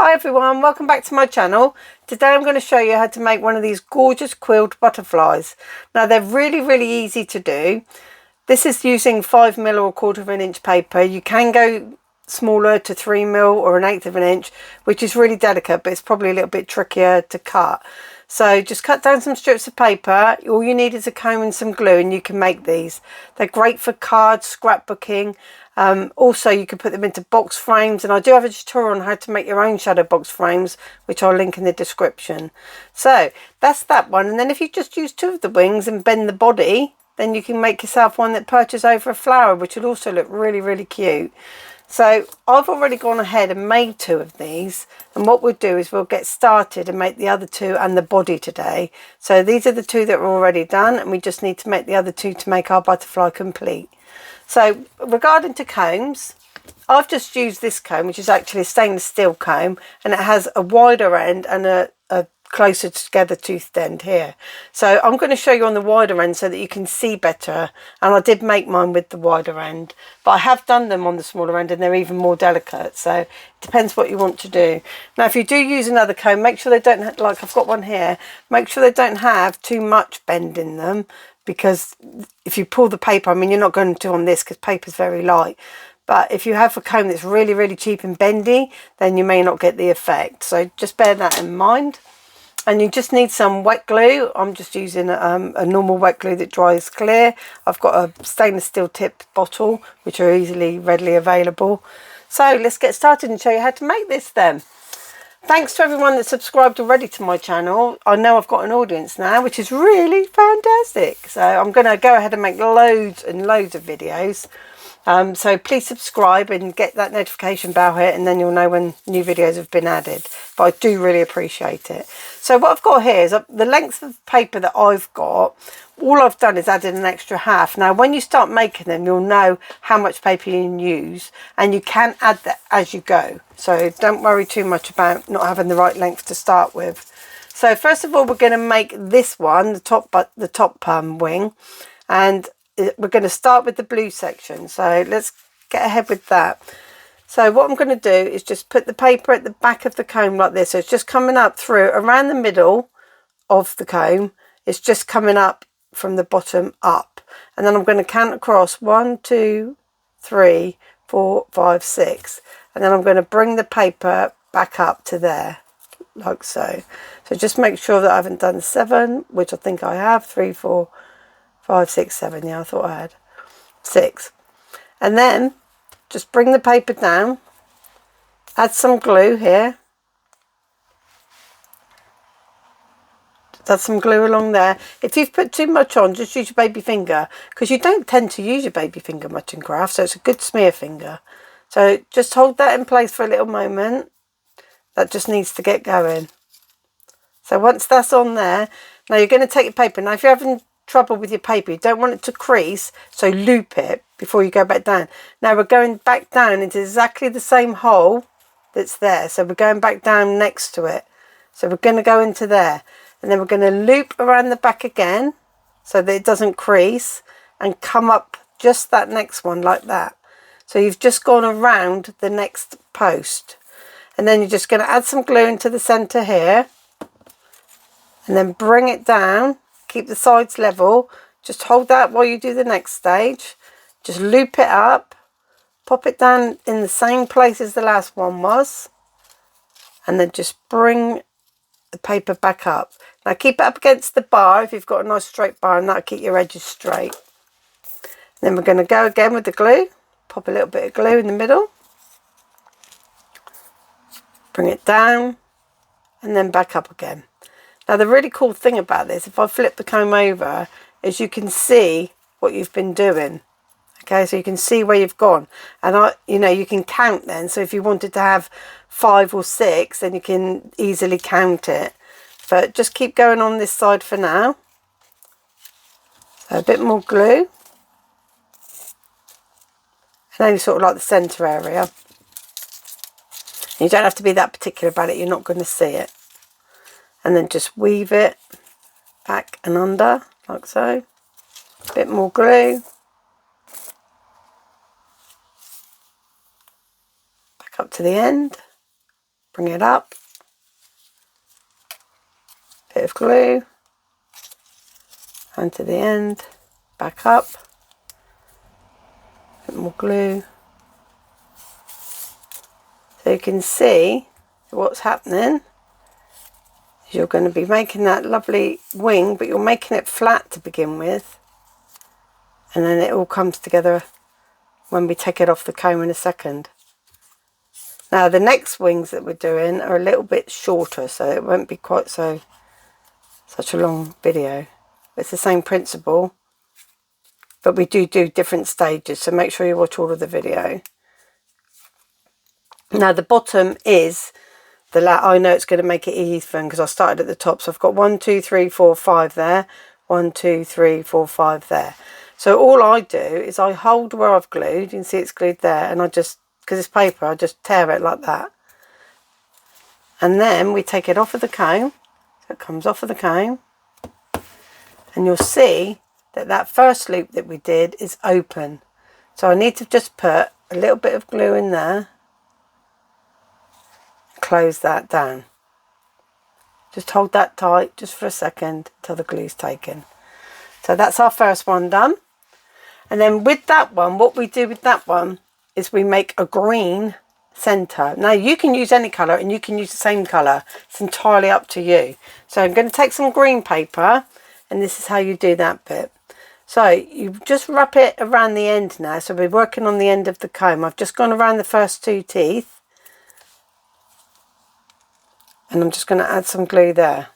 Hi everyone, welcome back to my channel. Today I'm going to show you how to make one of these gorgeous quilled butterflies. Now they're really easy to do. This is using 5mm or 1/4 of an inch paper. You can go smaller to 3mm or 1/8 of an inch, which is really delicate, but it's probably a little bit trickier to cut. So just cut down some strips of paper. All you need is a comb and some glue and you can make these. They're great for cards, scrapbooking. Also you can put them into box frames, and I do have a tutorial on how to make your own shadow box frames, which I'll link in the description. So that's that one, and then if you just use 2 of the wings and bend the body, then you can make yourself one that perches over a flower, which will also look really cute. So I've already gone ahead and made 2 of these, and what we'll do is we'll get started and make the other 2 and the body today. So these are the 2 that are already done, and we just need to make the other 2 to make our butterfly complete. So regarding to combs, I've just used this comb, which is actually a stainless steel comb, and it has a wider end and a closer together toothed end here. So I'm going to show you on the wider end so that you can see better, and I did make mine with the wider end, but I have done them on the smaller end and they're even more delicate, so it depends what you want to do. Now if you do use another comb, make sure they don't have, like I've got one here, make sure they don't have too much bend in them, because if you pull the paper, I mean you're not going to on this because paper's very light, but if you have a comb that's really cheap and bendy, then you may not get the effect. So just bear that in mind. And you just need some wet glue. I'm just using a normal wet glue that dries clear. I've got a stainless steel tip bottle, which are readily available. So let's get started and show you how to make this then. Thanks to everyone that's subscribed already to my channel. I know I've got an audience now, which is really fantastic. So I'm going to go ahead and make loads and loads of videos. So please subscribe and get that notification bell hit, and then you'll know when new videos have been added. But I do really appreciate it. So what I've got here is the length of paper that I've got. All I've done is added an extra half. Now when you start making them, you'll know how much paper you can use, and you can add that as you go. So don't worry too much about not having the right length to start with. So first of all, we're going to make this one, the top wing, and we're going to start with the blue section. So let's get ahead with that. So what I'm going to do is just put the paper at the back of the comb like this. So it's just coming up through around the middle of the comb. It's just coming up from the bottom up, and then I'm going to count across 1 2 3 4 5 6, and then I'm going to bring the paper back up to there like so. So just make sure that I haven't done 7, which I think I have. 3 4 5 6 7, yeah, I thought I had 6. And then just bring the paper down, add some glue here, add some glue along there. If you've put too much on, just use your baby finger, because you don't tend to use your baby finger much in craft, so it's a good smear finger. So just hold that in place for a little moment. That just needs to get going. So once that's on there, now you're going to take your paper. Now if you're having trouble with your paper, you don't want it to crease, so loop it before you go back down. Now we're going back down into exactly the same hole that's there, so we're going back down next to it. So we're going to go into there, and then we're going to loop around the back again so that it doesn't crease, and come up just that next one like that. So you've just gone around the next post, and then you're just going to add some glue into the center here, and then bring it down. Keep the sides level. Just hold that while you do the next stage. Just loop it up, pop it down in the same place as the last one was, and then just bring the paper back up. Now keep it up against the bar if you've got a nice straight bar, and that'll keep your edges straight. Then we're going to go again with the glue. Pop a little bit of glue in the middle, bring it down, and then back up again. Now the really cool thing about this, if I flip the comb over, is you can see what you've been doing. Okay, so you can see where you've gone, and you can count then. So if you wanted to have 5 or 6, then you can easily count it. But just keep going on this side for now. So a bit more glue, and only sort of like the centre area. You don't have to be that particular about it, you're not going to see it. And then just weave it back and under like so. A bit more glue. Back up to the end. bring it up, bit of glue, and to the end, back up, bit more glue. So you can see what's happening. You're going to be making that lovely wing, but you're making it flat to begin with, and then it all comes together when we take it off the comb in a second. Now the next wings that we're doing are a little bit shorter, so it won't be quite such a long video. It's the same principle, but we do different stages, so make sure you watch all of the video. Now the bottom is I know it's going to make it even because I started at the top, so I've got 1 2 3 4 5 there, 1 2 3 4 5 there. So all I do is I hold where I've glued, you can see it's glued there, and I just, because it's paper, I just tear it like that, and then we take it off of the comb, so it comes off of the comb, and you'll see that that first loop that we did is open. So I need to just put a little bit of glue in there, close that down. Just hold that tight just for a second until the glue's taken. So that's our first one done. And then with that one, what we do with that one is we make a green centre. Now you can use any colour and you can use the same colour. It's entirely up to you. So I'm going to take some green paper, and this is how you do that bit. So you just wrap it around the end now. So we're working on the end of the comb. I've just gone around the first 2 teeth. And I'm just going to add some glue there.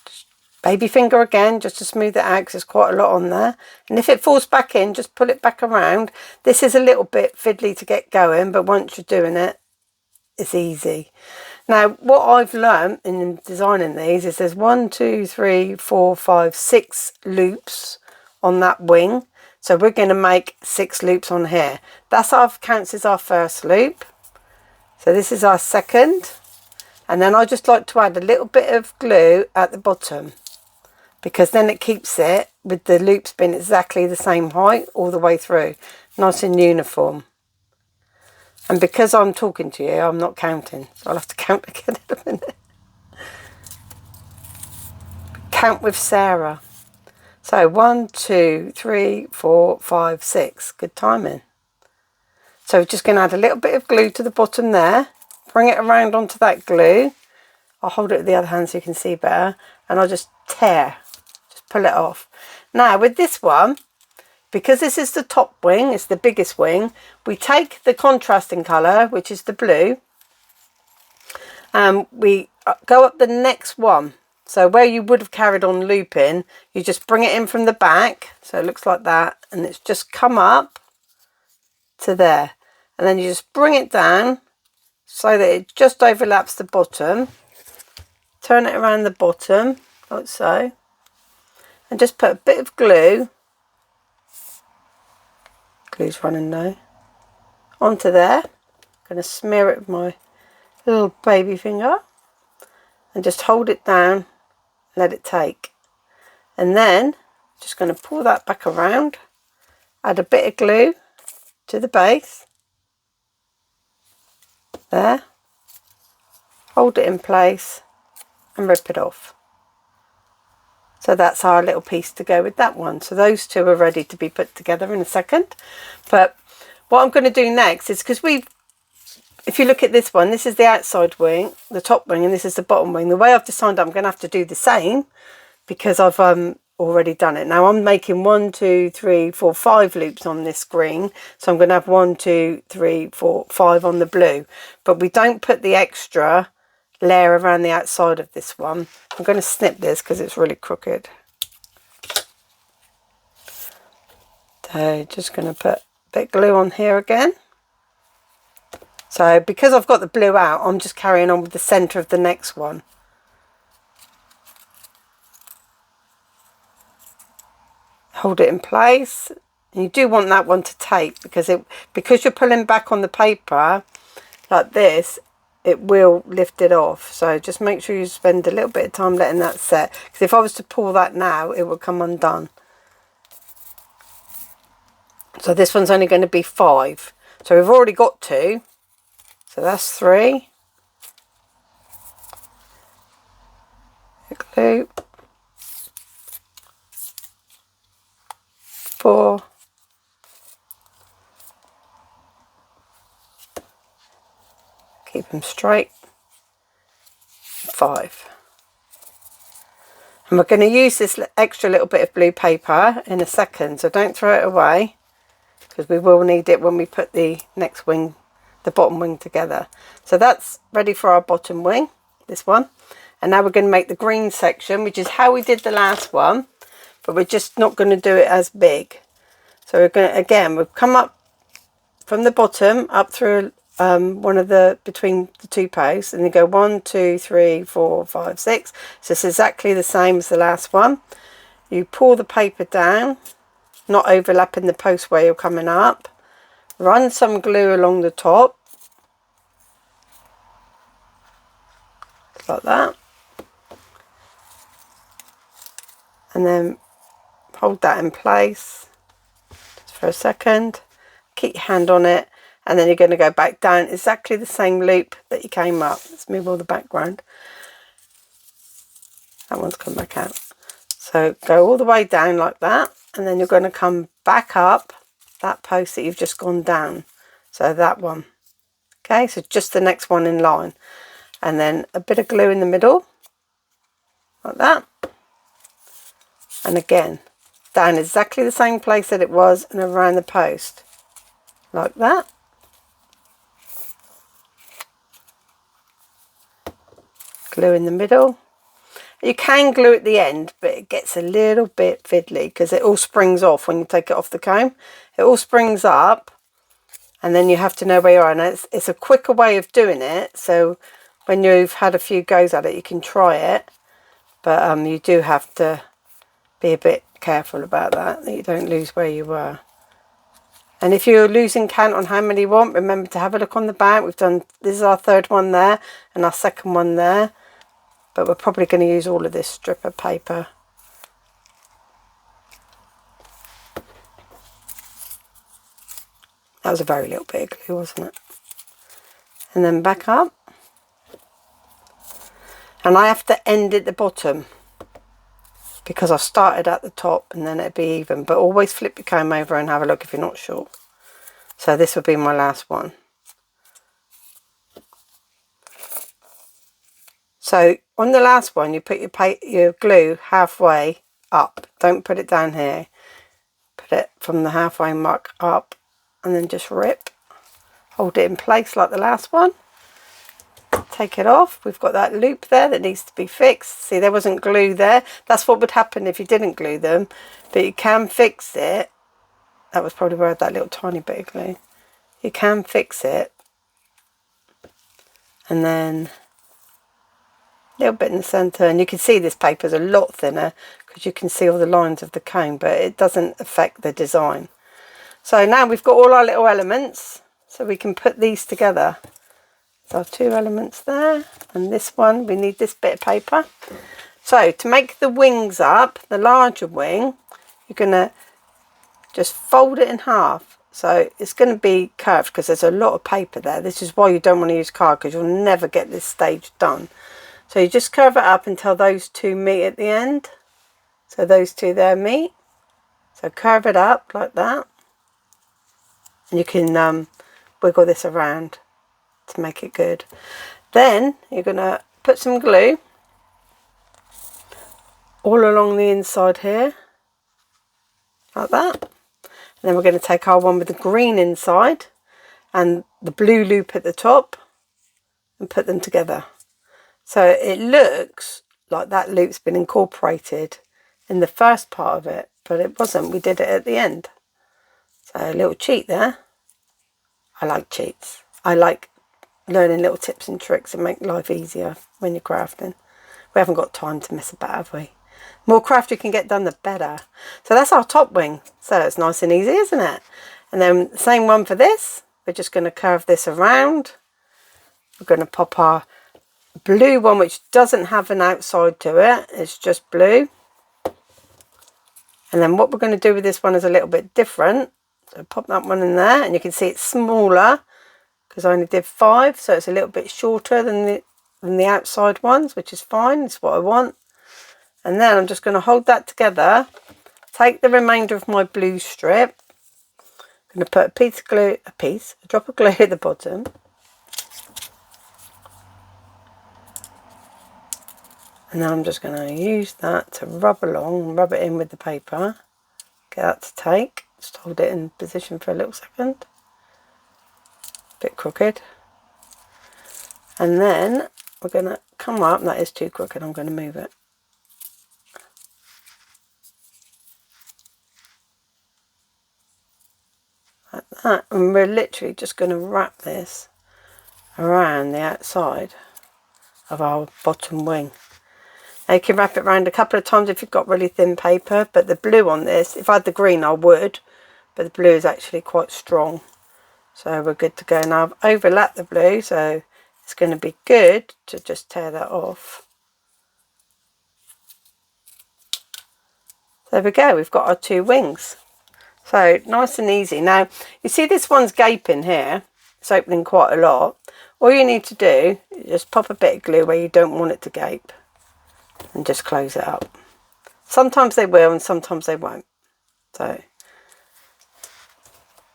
Just baby finger again, just to smooth it out because there's quite a lot on there. And if it falls back in, just pull it back around. This is a little bit fiddly to get going, but once you're doing it, it's easy. Now, what I've learned in designing these is there's 1 2 3 4 5 6 loops on that wing. So we're going to make 6 loops on here. That's counts as our first loop. So this is our second, and then I just like to add a little bit of glue at the bottom, because then it keeps it with the loops being exactly the same height all the way through, nice and uniform. And because I'm talking to you, I'm not counting, so I'll have to count again in a minute. Count with Sarah. So 1 2 3 4 5 6. Good timing. So we're just going to add a little bit of glue to the bottom there, bring it around onto that glue. I'll hold it with the other hand so you can see better, and I'll just just pull it off. Now with this one, because this is the top wing, it's the biggest wing, we take the contrasting colour, which is the blue, and we go up the next one. So where you would have carried on looping, you just bring it in from the back, so it looks like that, and it's just come up to there. And then you just bring it down so that it just overlaps the bottom. Turn it around the bottom, like so. And just put a bit of glue. Glue's running low. Onto there. I'm going to smear it with my little baby finger. And just hold it down. Let it take. And then, just going to pull that back around. Add a bit of glue to the base. There, hold it in place and rip it off. So that's our little piece to go with that one. So those two are ready to be put together in a second. But what I'm going to do next is, because if you look at this one, this is the outside wing, the top wing, and this is the bottom wing. The way I've decided I'm going to have to do the same, because I've already done it. Now I'm making 1 2 3 4 5 loops on this green, so I'm going to have 1 2 3 4 5 on the blue, but we don't put the extra layer around the outside of this one. I'm going to snip this because it's really crooked. So just going to put a bit of glue on here again. So because I've got the blue out, I'm just carrying on with the centre of the next one. Hold it in place, and you do want that one to tape, because you're pulling back on the paper like this, it will lift it off. So just make sure you spend a little bit of time letting that set, because if I was to pull that now, it would come undone. So this one's only going to be 5, so we've already got 2, so So that's 3. Glue. 4. Keep them straight. 5. And we're going to use this extra little bit of blue paper in a second, so don't throw it away, because we will need it when we put the next wing, the bottom wing together. So that's ready for our bottom wing, this one. And now we're going to make the green section, which is how we did the last one, but we're just not going to do it as big. So we're going to, again, we've come up from the bottom up through one of the, between the 2 posts, and you go 1, 2, 3, 4, 5, 6. So it's exactly the same as the last one. You pull the paper down, not overlapping the post where you're coming up. Run some glue along the top, like that, and then hold that in place just for a second. Keep your hand on it, and then you're going to go back down exactly the same loop that you came up. Let's move all the background. That one's come back out. So go all the way down like that, and then you're going to come back up that post that you've just gone down. So that one. Okay, so just the next one in line. And then a bit of glue in the middle, like that. And again, down exactly the same place that it was and around the post, like that. Glue in the middle. You can glue at the end, but it gets a little bit fiddly because it all springs off when you take it off the comb. It all springs up, and then you have to know where you are. And it's a quicker way of doing it, so when you've had a few goes at it, you can try it, but you do have to be a bit careful about that you don't lose where you were. And if you're losing count on how many you want, remember to have a look on the back. We've done, this is our 3rd one there and our 2nd one there, but we're probably going to use all of this strip of paper. That was a very little bit of glue, wasn't it? And then back up. And I have to end at the bottom because I started at the top, and then it'd be even. But always flip your comb over and have a look if you're not sure. So this will be my last one. So on the last one, you put your glue halfway up. Don't put it down here. Put it from the halfway mark up, and then just rip. Hold it in place like the last one. Take it off. We've got that loop there that needs to be fixed. See, there wasn't glue there. That's what would happen if you didn't glue them, but you can fix it. That was probably where I had that little tiny bit of glue. You can fix it, and then a little bit in the centre, and you can see this paper is a lot thinner because you can see all the lines of the comb, but it doesn't affect the design. So now we've got all our little elements, so we can put these together. So 2 elements there, and this one, we need this bit of paper. So to make the wings up, the larger wing, you're going to just fold it in half. So it's going to be curved because there's a lot of paper there. This is why you don't want to use card, because you'll never get this stage done. So you just curve it up until those 2 meet at the end. So those 2 there meet. So curve it up like that. And you can wiggle this around to make it good. Then you're going to put some glue all along the inside here, like that. And then we're going to take our one with the green inside and the blue loop at the top and put them together. So it looks like that loop's been incorporated in the first part of it, but it wasn't. We did it at the end. So a little cheat there. I like cheats. I like learning little tips and tricks and make life easier when you're crafting. We haven't got time to mess about, have we? More craft you can get done, the better. So that's our top wing. So it's nice and easy, isn't it? And then same one for this. We're just going to curve this around. We're going to pop our blue one, which doesn't have an outside to it. It's just blue. And then what we're going to do with this one is a little bit different. So pop that one in there, and you can see it's smaller because I only did 5, so it's a little bit shorter than the outside ones, which is fine. It's what I want. And then I'm just going to hold that together, take the remainder of my blue strip, I'm going to put a drop of glue at the bottom, and then I'm just going to use that to rub it in with the paper, get that to take, just hold it in position for a little second, a bit crooked, and then we're going to come up, that is too crooked, I'm going to move it. Like that, and we're literally just going to wrap this around the outside of our bottom wing. Now you can wrap it around a couple of times if you've got really thin paper, but the blue on this, if I had the green I would, but the blue is actually quite strong, so we're good to go. Now I've overlapped the blue, so it's going to be good to just tear that off. There we go, we've got our 2 wings. So nice and easy. Now you see this one's gaping here, it's opening quite a lot. All you need to do is just pop a bit of glue where you don't want it to gape and just close it up. Sometimes they will and sometimes they won't. So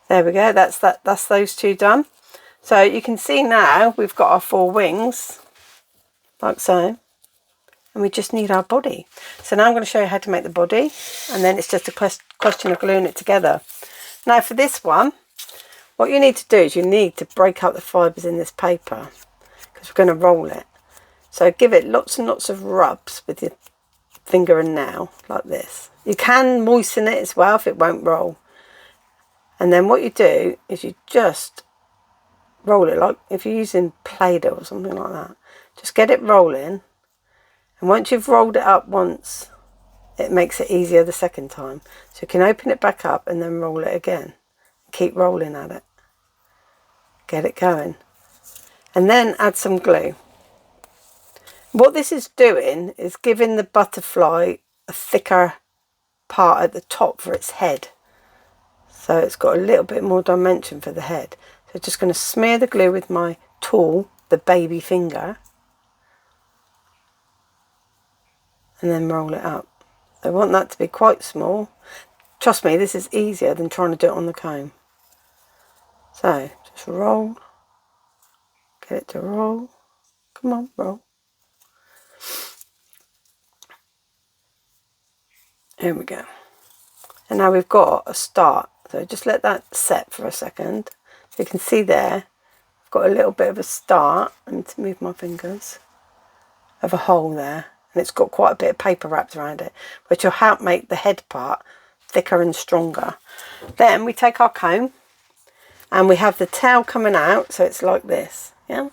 there we go, that's those 2 done. So you can see now we've got our 4 wings like so, and we just need our body. So now I'm going to show you how to make the body, and then it's just a question of gluing it together. Now for this one, what you need to do is you need to break up the fibres in this paper, because we're going to roll it. So give it lots and lots of rubs with your finger and nail like this. You can moisten it as well if it won't roll. And then what you do is you just roll it like if you're using Play-Doh or something like that. Just get it rolling. And once you've rolled it up once, it makes it easier the second time. So you can open it back up and then roll it again. Keep rolling at it. Get it going. And then add some glue. What this is doing is giving the butterfly a thicker part at the top for its head. So it's got a little bit more dimension for the head. So just going to smear the glue with my tool, the baby finger, and then roll it up. I want that to be quite small. Trust me, this is easier than trying to do it on the comb. So just roll, get it to roll. Come on, roll. Here we go. And now we've got a start. So just let that set for a second. So you can see there, I've got a little bit of a start. I need to move my fingers. Of a hole there. And it's got quite a bit of paper wrapped around it, which will help make the head part thicker and stronger. Then we take our comb and we have the tail coming out, so it's like this, yeah?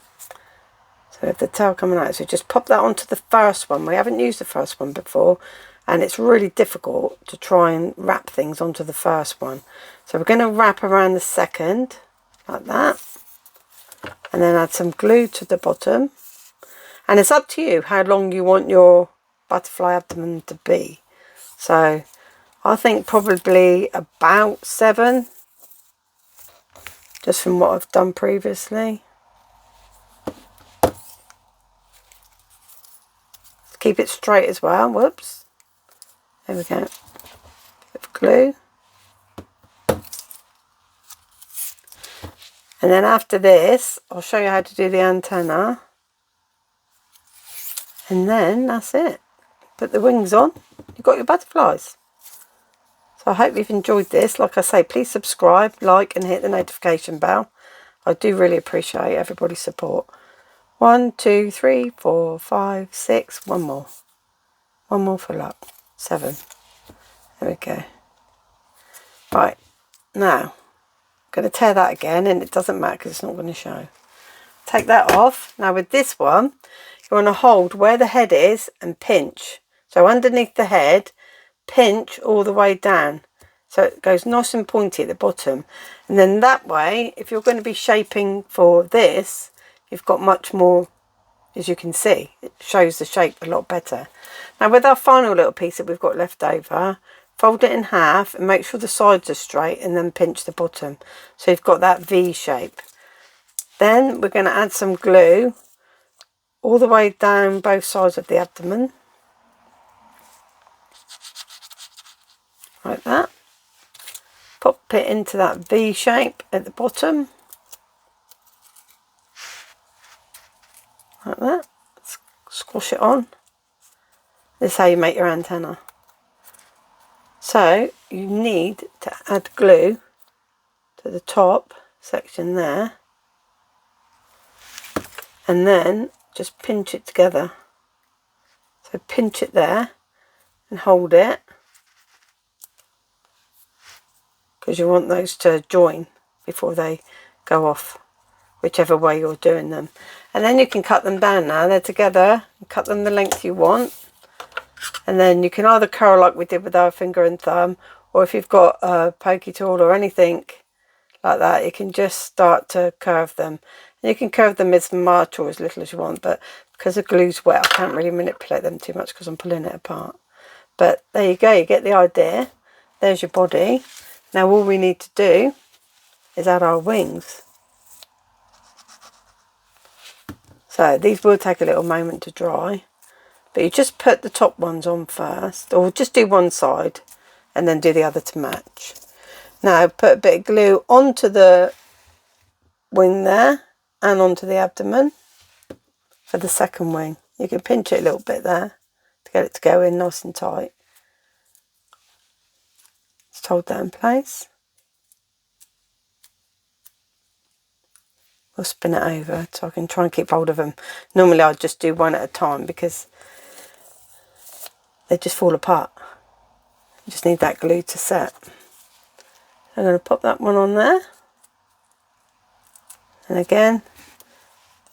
So we have the tail coming out, so just pop that onto the first one. We haven't used the first one before, and it's really difficult to try and wrap things onto the first one. So we're going to wrap around the second, like that, and then add some glue to the bottom. And it's up to you how long you want your butterfly abdomen to be. So I think probably about 7, just from what I've done previously. Keep it straight as well. Whoops. There we go. Bit of glue. And then after this, I'll show you how to do the antenna. And then that's it. Put the wings on. You've got your butterflies. So I hope you've enjoyed this. Like I say, please subscribe, like and hit the notification bell. I do really appreciate everybody's support. 1, 2, 3, 4, 5, 6. One more. One more for luck. 7. There we go. Right. Now, I'm going to tear that again, and it doesn't matter because it's not going to show. Take that off. Now with this one, you want to hold where the head is and pinch. So underneath the head, pinch all the way down. So it goes nice and pointy at the bottom. And then that way, if you're going to be shaping for this, you've got much more, as you can see. It shows the shape a lot better. Now with our final little piece that we've got left over, fold it in half and make sure the sides are straight and then pinch the bottom. So you've got that V shape. Then we're going to add some glue all the way down both sides of the abdomen, like that. Pop it into that V shape at the bottom, like that. Squash it on. This is how you make your antenna. So you need to add glue to the top section there, and then just pinch it together. So pinch it there and hold it, because you want those to join before they go off, whichever way you're doing them. And then you can cut them down now. They're together. Cut them the length you want. And then you can either curl like we did with our finger and thumb, or if you've got a pokey tool or anything like that, you can just start to curve them. And you can curve them as much or as little as you want, but because the glue's wet, I can't really manipulate them too much because I'm pulling it apart. But there you go, you get the idea. There's your body. Now all we need to do is add our wings. So these will take a little moment to dry, but you just put the top ones on first, or just do one side and then do the other to match. Now put a bit of glue onto the wing there and onto the abdomen for the second wing. You can pinch it a little bit there to get it to go in nice and tight. Just hold that in place. We'll spin it over so I can try and keep hold of them. Normally I'd just do one at a time because they just fall apart. You just need that glue to set. I'm going to pop that one on there. And again,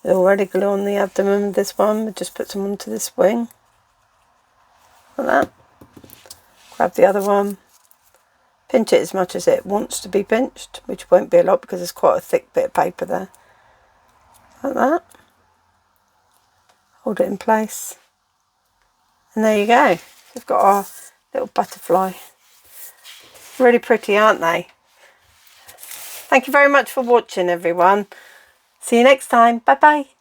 already glue on the abdomen with this one. We'll just put some onto this wing. Like that. Grab the other one. Pinch it as much as it wants to be pinched, which won't be a lot because there's quite a thick bit of paper there. Like that. Hold it in place. And there you go. We've got our little butterfly. Really pretty, aren't they? Thank you very much for watching, everyone. See you next time. Bye bye.